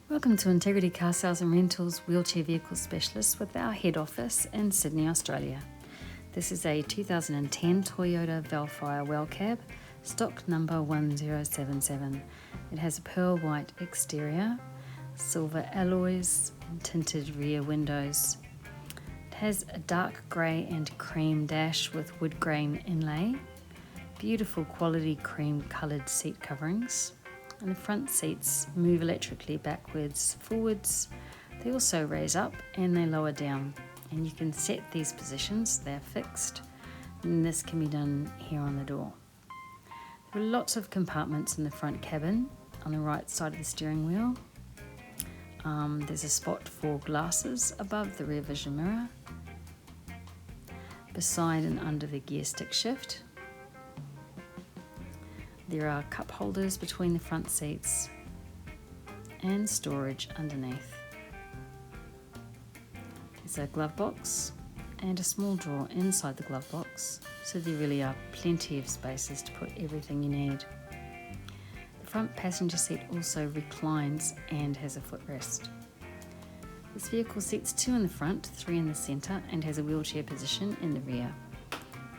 Welcome to Integrity Car Sales and Rentals Wheelchair Vehicle Specialist with our head office in Sydney, Australia. This is a 2010 Toyota Vellfire Well Cab, stock number 1077. It has a pearl white exterior, silver alloys, and tinted rear windows. It has a dark grey and cream dash with wood grain inlay, beautiful quality cream coloured seat coverings, and the front seats move electrically backwards, forwards. They also raise up and they lower down, and you can set these positions. They're fixed, and this can be done here on the door. There are lots of compartments in the front cabin. On the right side of the steering wheel, there's a spot for glasses above the rear vision mirror, beside and under the gear stick shift. There are cup holders between the front seats and storage underneath. There's a glove box and a small drawer inside the glove box, so there really are plenty of spaces to put everything you need. The front passenger seat also reclines and has a footrest. This vehicle seats 2 in the front, 3 in the centre, and has a wheelchair position in the rear.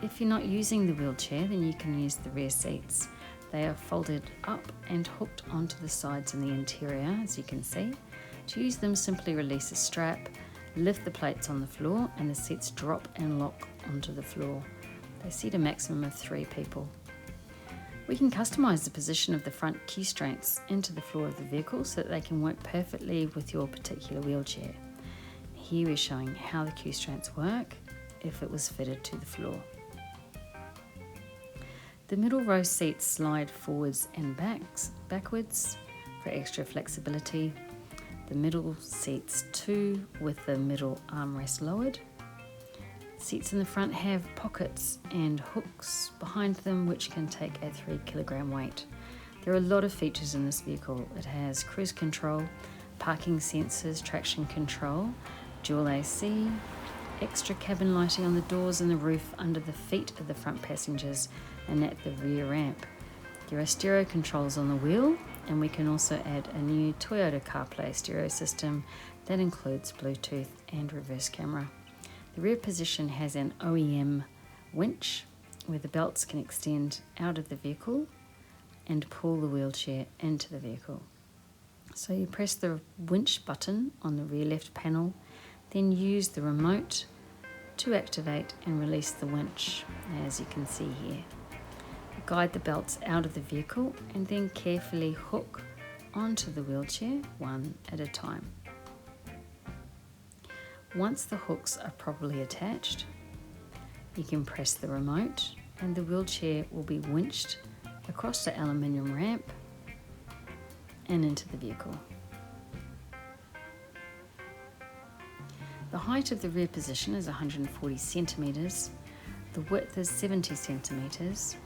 If you're not using the wheelchair, then you can use the rear seats. They are folded up and hooked onto the sides in the interior, as you can see. To use them, simply release a strap, lift the plates on the floor, and the seats drop and lock onto the floor. They seat a maximum of 3 people. We can customise the position of the front key straints into the floor of the vehicle so that they can work perfectly with your particular wheelchair. Here we're showing how the key straints work if it was fitted to the floor. The middle row seats slide forwards and backwards for extra flexibility. The middle seats 2 with the middle armrest lowered. Seats in the front have pockets and hooks behind them which can take a 3 kilogram weight. There are a lot of features in this vehicle. It has cruise control, parking sensors, traction control, dual AC, extra cabin lighting on the doors and the roof under the feet of the front passengers and at the rear ramp. There are stereo controls on the wheel, and we can also add a new Toyota CarPlay stereo system that includes Bluetooth and reverse camera. The rear position has an OEM winch where the belts can extend out of the vehicle and pull the wheelchair into the vehicle. So you press the winch button on the rear left panel, then use the remote to activate and release the winch, as you can see here. Guide the belts out of the vehicle and then carefully hook onto the wheelchair one at a time. Once the hooks are properly attached, you can press the remote and the wheelchair will be winched across the aluminium ramp and into the vehicle. The height of the rear position is 140 centimetres, the width is 70 centimetres,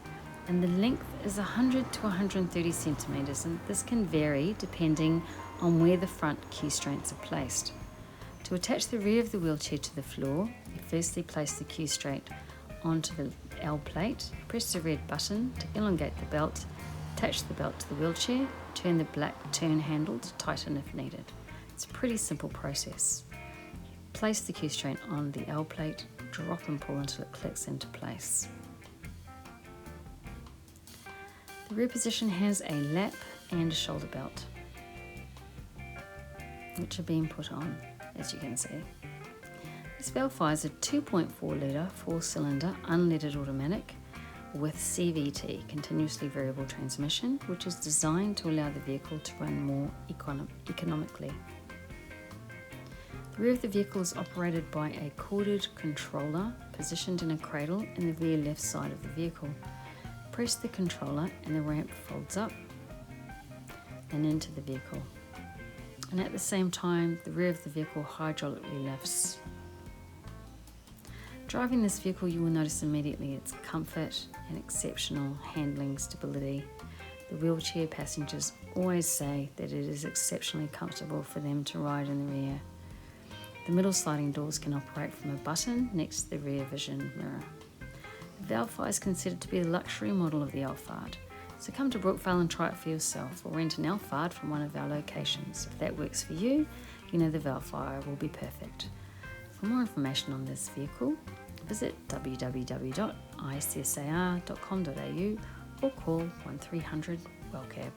and the length is 100 to 130 centimetres, and this can vary depending on where the front key straints are placed. To attach the rear of the wheelchair to the floor, you firstly place the key straint onto the L plate, press the red button to elongate the belt, attach the belt to the wheelchair, turn the black turn handle to tighten if needed. It's a pretty simple process. Place the key straint on the L plate, drop and pull until it clicks into place. The rear position has a lap and a shoulder belt, which are being put on, as you can see. This Vellfire is a 2.4 litre 4-cylinder unleaded automatic with CVT, continuously variable transmission, which is designed to allow the vehicle to run more economically. The rear of the vehicle is operated by a corded controller positioned in a cradle in the rear left side of the vehicle. Press the controller and the ramp folds up and into the vehicle. And at the same time, the rear of the vehicle hydraulically lifts. Driving this vehicle, you will notice immediately its comfort and exceptional handling stability. The wheelchair passengers always say that it is exceptionally comfortable for them to ride in the rear. The middle sliding doors can operate from a button next to the rear vision mirror. The Vellfire is considered to be the luxury model of the Alphard, So come to Brookvale and try it for yourself, or rent an Alphard from one of our locations. If that works for you, you know the Vellfire will be perfect. For more information on this vehicle, visit www.issar.com.au or call 1300 Wellcare.